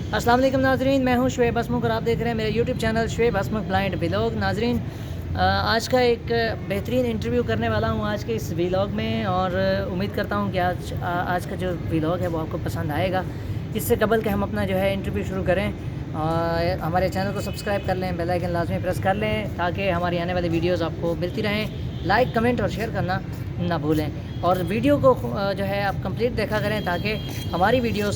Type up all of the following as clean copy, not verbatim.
السلام علیکم ناظرین، میں ہوں شعیب ہسمکھ اور آپ دیکھ رہے ہیں میرے YouTube channel Shoaib Hasmukh blind vlog. ناظرین، آج کا ایک بہترین انٹرویو کرنے والا ہوں آج کے اس ولاگ میں، اور امید کرتا ہوں کہ آج کا جو ولاگ ہے وہ آپ کو پسند آئے گا۔ اس سے قبل کہ ہم اپنا جو ہے انٹرویو شروع کریں، ہمارے چینل کو سبسکرائب کر لیں، بیل آئیکن لازمی پریس کر لیں تاکہ ہماری آنے والی ویڈیوز آپ کو ملتی رہیں۔ لائک، کمنٹ اور شیئر کرنا نہ بھولیں، اور ویڈیو کو جو ہے آپ کمپلیٹ دیکھا کریں تاکہ ہماری ویڈیو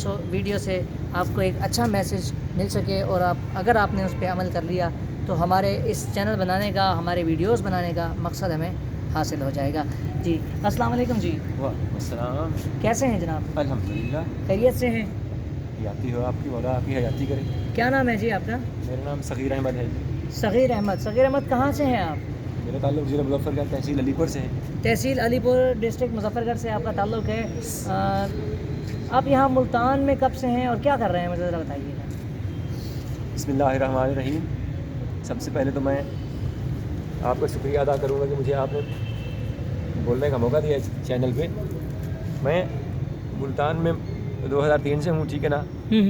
سے آپ کو ایک اچھا میسج مل سکے، اور اگر آپ نے اس پہ عمل کر لیا تو ہمارے اس چینل بنانے کا، ہمارے ویڈیوز بنانے کا مقصد ہمیں حاصل ہو جائے گا۔ جی السلام علیکم جی۔ وعلیکم السلام۔ کیسے ہیں جناب؟ الحمدللہ، خیریت سے ہیں؟ حیاتی ہو آپ کی، مولا آپ کی حیاتی کرے۔ کیا نام ہے جی آپ کا؟ میرا نام صغیر احمد ہے جی۔ صغیر احمد۔ صغیر احمد کہاں سے ہیں آپ؟ میرا تعلق ضلع مظفر گڑھ تحصیل علی پور سے ہے۔ تحصیل علی پور ڈسٹرکٹ مظفر گڑھ سے آپ کا تعلق ہے۔ آپ یہاں ملتان میں کب سے ہیں اور کیا کر رہے ہیں، مجھے ذرا بتائیے گا۔ بسم اللہ الرحمن الرحیم۔ سب سے پہلے تو میں آپ کا شکریہ ادا کروں گا کہ مجھے آپ نے بولنے کا موقع دیا اس چینل پہ۔ میں ملتان میں 2003 سے ہوں، ٹھیک ہے نا۔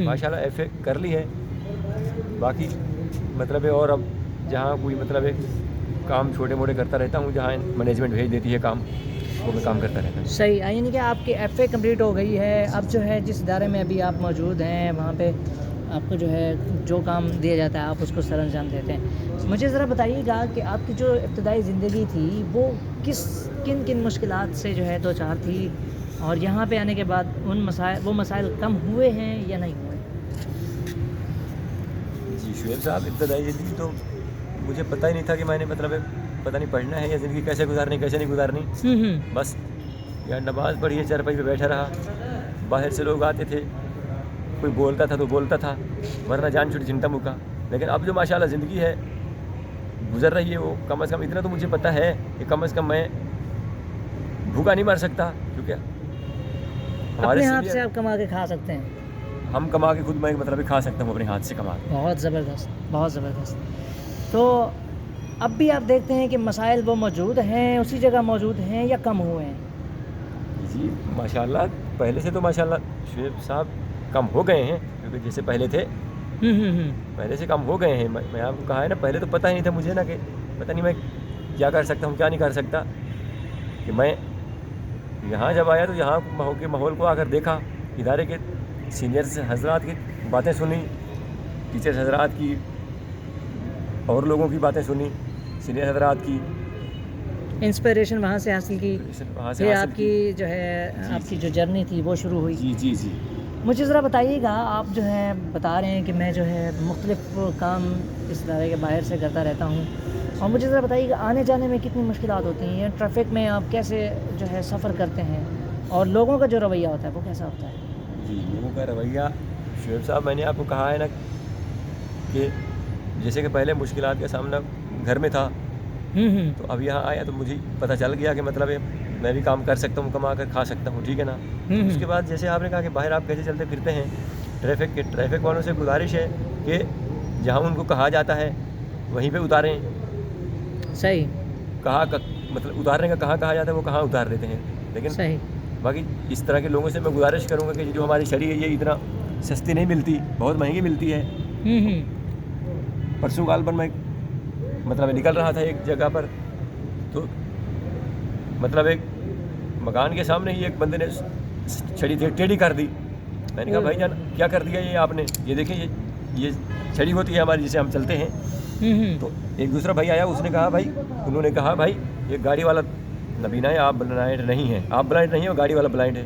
ماشاءاللہ ایف اے کر لی ہے، باقی مطلب ہے اور اب جہاں کوئی مطلب ہے کام چھوٹے موٹے کرتا رہتا ہوں، جہاں مینجمنٹ بھیج دیتی ہے کام، وہ میں کام کرتا رہتا ہوں۔ صحیح، یعنی کہ آپ کی ایف اے کمپلیٹ ہو گئی ہے، اب جو ہے جس ادارے میں ابھی آپ موجود ہیں وہاں پہ آپ کو جو ہے جو کام دیا جاتا ہے آپ اس کو سر انجام دیتے ہیں۔ مجھے ذرا بتائیے گا کہ آپ کی جو ابتدائی زندگی تھی وہ کن مشکلات سے جو ہے دو چار تھی، اور یہاں پہ آنے کے بعد وہ مسائل کم ہوئے ہیں یا نہیں ہوئے؟ جی شعیب صاحب، ابتدائی زندگی تو مجھے پتہ ہی نہیں تھا کہ میں نے مطلب پتہ نہیں پڑھنا ہے یا زندگی کیسے گزارنی کیسے نہیں گزارنی۔ بس یا نماز پڑھی ہے، چارپائی پہ بیٹھا رہا، باہر سے لوگ آتے تھے، کوئی بولتا تھا تو بولتا تھا، ورنہ جان چھوٹی چنتا مکا۔ لیکن اب جو ماشاءاللہ زندگی ہے گزر رہی ہے، وہ کم از کم اتنا تو مجھے پتہ ہے کہ کم از کم میں بھوکا نہیں مر سکتا، کیونکہ اپنے ہاتھ سے آپ کما کے کھا سکتے ہیں۔ ہم کما کے خود میں مطلب کھا سکتا ہوں اپنے ہاتھ سے کما کے۔ بہت زبردست، بہت زبردست۔ تو اب بھی آپ دیکھتے ہیں کہ مسائل وہ موجود ہیں، اسی جگہ موجود ہیں یا کم ہوئے ہیں؟ جی ماشاءاللہ پہلے سے تو ماشاءاللہ شعیب صاحب کم ہو گئے ہیں، کیونکہ جیسے پہلے تھے پہلے سے کم ہو گئے ہیں۔ میں آپ کو کہا ہے نا، پہلے تو پتہ ہی نہیں تھا مجھے نا کہ پتہ نہیں میں کیا کر سکتا ہوں کیا نہیں کر سکتا، کہ میں یہاں جب آیا تو یہاں کے ماحول کو آ کر دیکھا، ادارے کے سینئرز حضرات کی باتیں سنی، ٹیچرز حضرات کی اور لوگوں کی باتیں سنی، سینئر حضرات کی انسپریشن وہاں سے حاصل کی، وہاں سے پھر حاصل آپ کی جو ہے آپ کی جو جرنی تھی وہ شروع ہوئی۔ جی جی جی۔ مجھے ذرا بتائیے گا، آپ جو ہے بتا رہے ہیں کہ میں جو ہے مختلف کام اس ادارے کے باہر سے کرتا رہتا ہوں، اور مجھے ذرا بتائیے گا آنے جانے میں کتنی مشکلات ہوتی ہیں، ٹریفک میں آپ کیسے جو ہے سفر کرتے ہیں، اور لوگوں کا جو رویہ ہوتا ہے وہ کیسا ہوتا ہے؟ جی لوگوں کا رویہ شعیب صاحب، میں نے آپ کو کہا ہے نا کہ جیسے کہ پہلے مشکلات کا سامنا گھر میں تھا، تو اب یہاں آیا تو مجھے پتہ چل گیا کہ مطلب میں بھی کام کر سکتا ہوں، کما کر کھا سکتا ہوں، ٹھیک ہے نا۔ اس کے بعد جیسے آپ نے کہا کہ باہر آپ کیسے چلتے پھرتے ہیں، ٹریفک والوں سے گزارش ہے کہ جہاں ان کو کہا جاتا ہے وہیں پہ اتاریں۔ صحیح، مطلب اتارنے کا کہا جاتا ہے وہ کہاں اتار دیتے ہیں، لیکن صحیح۔ باقی اس طرح کے لوگوں سے میں گزارش کروں گا کہ جو ہماری شرح ہے یہ اتنا سستی نہیں ملتی، بہت مہنگی ملتی ہے۔ پرسوں کال پر میں مطلب نکل رہا تھا ایک جگہ پر، تو مطلب ایک مکان کے سامنے ہی ایک بندے نے چھڑی ٹیڑھی کر دی۔ میں نے کہا بھائی جان کیا کر دیا یہ آپ نے، یہ دیکھیں یہ چھڑی ہوتی ہے ہماری جسے ہم چلتے ہیں۔ تو ایک دوسرا بھائی آیا، اس نے کہا بھائی، انہوں نے کہا بھائی یہ گاڑی والا نبینا ہے، آپ بلائنڈ نہیں ہیں، آپ بلائنڈ نہیں ہیں اور گاڑی والا بلائنڈ ہے۔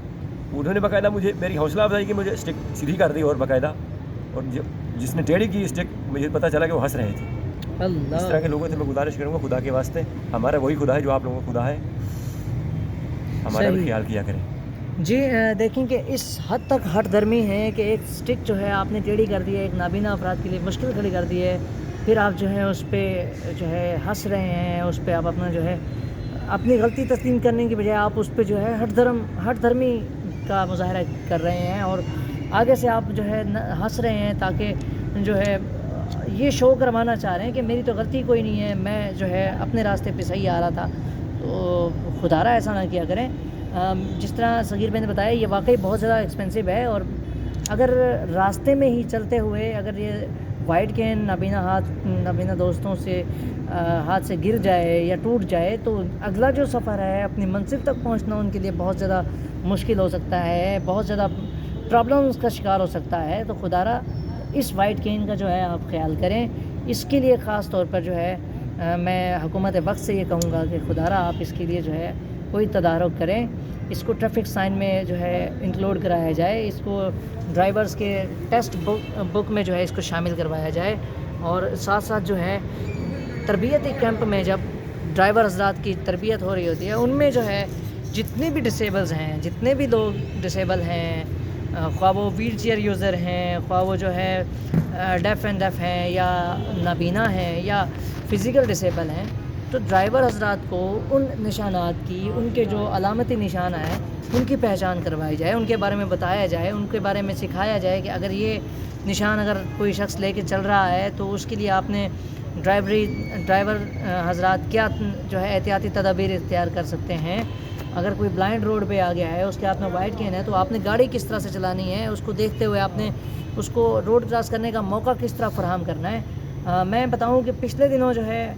انہوں نے باقاعدہ مجھے میری حوصلہ افزائی کی، مجھے اسٹک سیدھی کر دی اور باقاعدہ، اور جس نے ٹیڑھی کی اسٹک مجھے پتہ چلا کہ وہ ہنس رہے تھے۔ اس طرح کے لوگوں سے میں گزارش کروں گا خدا کے واسطے، ہمارا وہی خدا ہے جو آپ لوگوں کا خدا ہے، ہمارا بھی خیال کیا کریں۔ جی دیکھیں کہ اس حد تک ہٹ درمی ہے کہ ایک سٹک جو ہے آپ نے ٹیڑھی کر دی ہے، ایک نابینا افراد کے لیے مشکل کھڑی کر دی ہے، پھر آپ جو ہے اس پہ جو ہے ہنس رہے ہیں، اس پہ آپ اپنا جو ہے اپنی غلطی تسلیم کرنے کی بجائے آپ اس پہ جو ہے ہٹ دھرمی کا مظاہرہ کر رہے ہیں، اور آگے سے آپ جو ہے ہنس رہے ہیں تاکہ جو ہے یہ شو کروانا چاہ رہے ہیں کہ میری تو غلطی کوئی نہیں ہے، میں جو ہے اپنے راستے پہ صحیح آ رہا تھا۔ تو خدا را ایسا نہ کیا کریں۔ جس طرح صغیر بھائی نے بتایا یہ واقعی بہت زیادہ ایکسپینسو ہے، اور اگر راستے میں ہی چلتے ہوئے اگر یہ وائٹ کین نابینا دوستوں سے ہاتھ سے گر جائے یا ٹوٹ جائے تو اگلا جو سفر ہے اپنی منزل تک پہنچنا ان کے لیے بہت زیادہ مشکل ہو سکتا ہے، بہت زیادہ پرابلمس کا شکار ہو سکتا ہے. تو خدارہ اس وائٹ کین کا جو ہے آپ خیال کریں. اس کے لیے خاص طور پر جو ہے میں حکومت وقت سے یہ کہوں گا کہ خدارہ آپ اس کے لیے جو ہے کوئی تدارک کریں، اس کو ٹریفک سائن میں جو ہے انکلوڈ کرایا جائے، اس کو ڈرائیورز کے ٹیسٹ بک میں جو ہے اس کو شامل کروایا جائے، اور ساتھ ساتھ جو ہے تربیتی کیمپ میں جب ڈرائیور حضرات کی تربیت ہو رہی ہوتی ہے ان میں جو ہے جتنے بھی ڈسیبلز ہیں، جتنے بھی لوگ ڈسیبل ہیں، خواہ وہ ویل چیئر یوزر ہیں، خواہ وہ جو ہے ڈیف ہیں یا نابینا ہیں یا فزیکل ڈسیبل ہیں، تو ڈرائیور حضرات کو ان نشانات کی، ان کے جو علامتی نشان ہیں ان کی پہچان کروائی جائے، ان کے بارے میں بتایا جائے، ان کے بارے میں سکھایا جائے کہ اگر یہ نشان اگر کوئی شخص لے کے چل رہا ہے تو اس کے لیے آپ نے ڈرائیور حضرات کیا جو ہے احتیاطی تدابیر اختیار کر سکتے ہیں. اگر کوئی بلائنڈ روڈ پہ آ گیا ہے، اس کے ہاتھ میں وائٹ کین ہے، تو آپ نے گاڑی کس طرح سے چلانی ہے، اس کو دیکھتے ہوئے آپ نے اس کو روڈ کراس کرنے کا موقع کس طرح فراہم کرنا ہے. میں بتاؤں کہ پچھلے دنوں جو ہے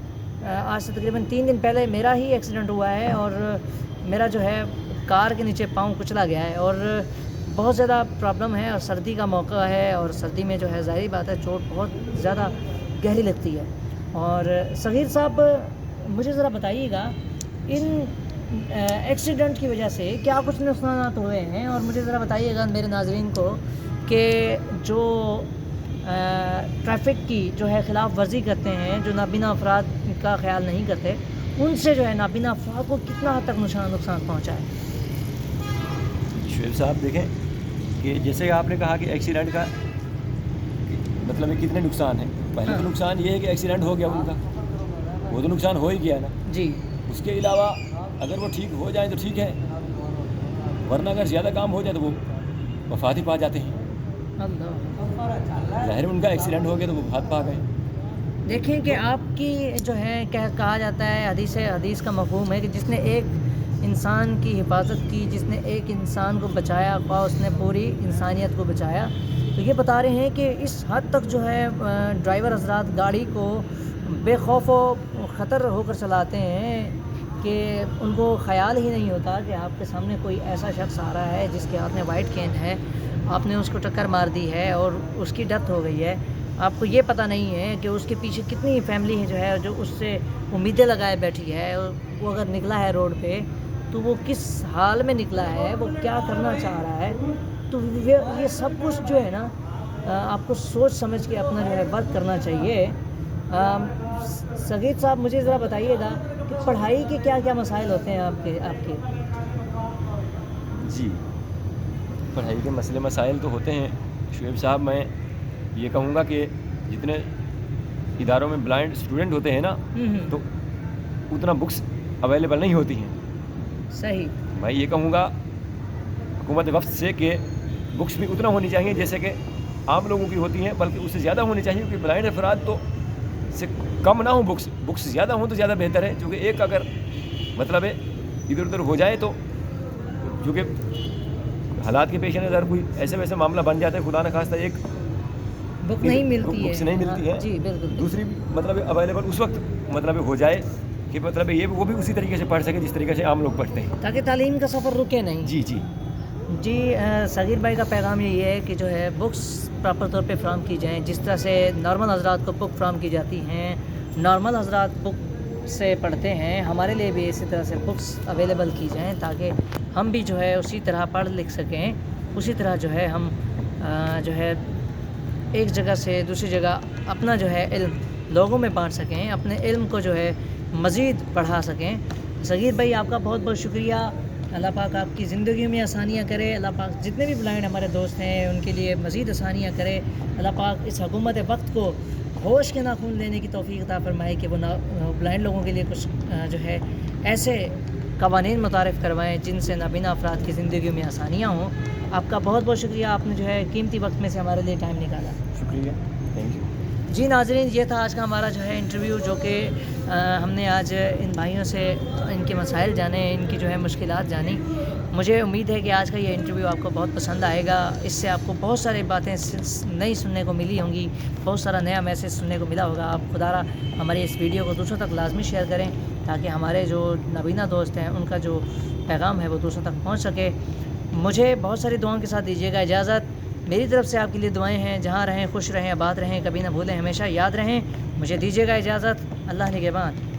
آج سے تقریباً 3 دن پہلے میرا ہی ایکسیڈنٹ ہوا ہے، اور میرا جو ہے کار کے نیچے پاؤں کچلا گیا ہے، اور بہت زیادہ پرابلم ہے، اور سردی کا موقع ہے، اور سردی میں جو ہے ظاہری بات ہے چوٹ بہت زیادہ گہری لگتی ہے. اور صغیر صاحب مجھے ذرا بتائیے گا ان ایکسیڈنٹ کی وجہ سے کیا کچھ نقصانات ہوئے ہیں، اور مجھے ذرا بتائیے گا میرے ناظرین کو کہ جو ٹریفک کی جو ہے خلاف ورزی کرتے ہیں، جو نابینا افراد کا خیال نہیں کرتے، ان سے جو ہے نابینا افراد کو کتنا حد تک نقصان پہنچا ہے. شعیب صاحب دیکھیں کہ جیسے آپ نے کہا کہ ایکسیڈنٹ کا مطلب کتنے نقصان ہیں. پہلے تو نقصان یہ ہے کہ ایکسیڈنٹ ہو گیا ان کا، وہ تو نقصان ہو ہی گیا نا جی. اس کے علاوہ اگر وہ ٹھیک ہو جائیں تو ٹھیک ہے، ورنہ اگر زیادہ کام ہو جائے تو وہ وفات ہی پا جاتے ہیں. ظاہر ان کا ایکسیڈنٹ ہو گیا تو وہ وفات پا گئے. دیکھیں کہ آپ کی جو ہے کہا جاتا ہے حدیث کا مفہوم ہے کہ جس نے ایک انسان کی حفاظت کی، جس نے ایک انسان کو بچایا، خواہ اس نے پوری انسانیت کو بچایا. تو یہ بتا رہے ہیں کہ اس حد تک جو ہے ڈرائیور حضرات گاڑی کو بے خوف و خطر ہو کر چلاتے ہیں کہ ان کو خیال ہی نہیں ہوتا کہ آپ کے سامنے کوئی ایسا شخص آ رہا ہے جس کے ہاتھ میں وائٹ کین ہے، آپ نے اس کو ٹکر مار دی ہے اور اس کی ڈیتھ ہو گئی ہے. آپ کو یہ پتہ نہیں ہے کہ اس کے پیچھے کتنی فیملی ہے جو ہے جو اس سے امیدیں لگائے بیٹھی ہے. وہ اگر نکلا ہے روڈ پہ تو وہ کس حال میں نکلا ہے، وہ کیا کرنا چاہ رہا ہے. تو یہ سب کچھ جو ہے نا آپ کو سوچ سمجھ کے اپنا جو ہے ورک کرنا چاہیے. سگید صاحب مجھے ذرا بتائیے گا کہ پڑھائی کے کیا کیا مسائل ہوتے ہیں آپ کے. جی پڑھائی کے مسائل تو ہوتے ہیں شعیب صاحب. میں یہ کہوں گا کہ جتنے اداروں میں بلائنڈ اسٹوڈنٹ ہوتے ہیں نا تو اتنا بکس اویلیبل نہیں ہوتی ہیں. صحیح. میں یہ کہوں گا حکومت وقت سے کہ بکس بھی اتنا ہونی چاہیے جیسے کہ عام لوگوں کی ہوتی ہیں، بلکہ اس سے زیادہ ہونی چاہیے، کیونکہ بلائنڈ افراد تو سے کم نہ ہوں، بکس زیادہ ہوں تو زیادہ بہتر ہے. کیونکہ ایک اگر مطلب ہے ادھر ادھر ہو جائے تو چونکہ حالات کے پیش نظر کوئی ایسے ویسے معاملہ بن جاتا ہے، خدا نہ خواستہ ایک بک نہیں ملتی ہے. جی بالکل. دوسری مطلب اویلیبل اس وقت مطلب ہو جائے کہ مطلب یہ وہ بھی اسی طریقے سے پڑھ سکے جس طریقے سے عام لوگ پڑھتے ہیں، تاکہ تعلیم کا سفر رکے نہیں. جی صغیر بھائی کا پیغام یہ ہے کہ جو ہے بکس پراپر طور پہ فراہم کی جائیں، جس طرح سے نارمل حضرات کو بک فراہم کی جاتی ہیں. نارمل حضرات بک سے پڑھتے ہیں، ہمارے لیے بھی اسی طرح سے بکس اویلیبل کی جائیں تاکہ ہم بھی جو ہے اسی طرح پڑھ لکھ سکیں. اسی طرح جو ہے ہم جو ہے ایک جگہ سے دوسری جگہ اپنا جو ہے علم لوگوں میں بانٹ سکیں، اپنے علم کو جو ہے مزید بڑھا سکیں. صغیر بھائی آپ کا بہت بہت شکریہ. اللہ پاک آپ کی زندگی میں آسانیاں کرے. اللہ پاک جتنے بھی بلائنڈ ہمارے دوست ہیں ان کے لیے مزید آسانیاں کرے. اللہ پاک اس حکومت وقت کو ہوش کے ناخن لینے کی توفیق عطا فرمائے کہ وہ بلائنڈ لوگوں کے لیے کچھ جو ہے ایسے قوانین متعارف کروائیں جن سے نابینا افراد کی زندگی میں آسانیاں ہوں. آپ کا بہت بہت شکریہ. آپ نے جو ہے قیمتی وقت میں سے ہمارے لیے ٹائم نکالا. شکریہ. Thank you. جی ناظرین، یہ تھا آج کا ہمارا جو ہے انٹرویو، جو کہ ہم نے آج ان بھائیوں سے ان کے مسائل جانے، ان کی جو ہے مشکلات جانی۔ مجھے امید ہے کہ آج کا یہ انٹرویو آپ کو بہت پسند آئے گا۔ اس سے آپ کو بہت ساری باتیں نئی سننے کو ملی ہوں گی، بہت سارا نیا میسیج سننے کو ملا ہوگا۔ آپ خدا را ہماری اس ویڈیو کو دوسروں تک لازمی شیئر کریں، تاکہ ہمارے جو نابینا دوست ہیں ان کا جو پیغام ہے وہ دوسروں تک پہنچ سکے۔ مجھے بہت ساری دعاؤں کے ساتھ دیجیے گا اجازت۔ میری طرف سے آپ کے لیے دعائیں ہیں، جہاں رہیں خوش رہیں، آباد رہیں، کبھی نہ بھولیں، ہمیشہ یاد رہیں۔ مجھے دیجیے گا اجازت۔ اللہ نگہبان۔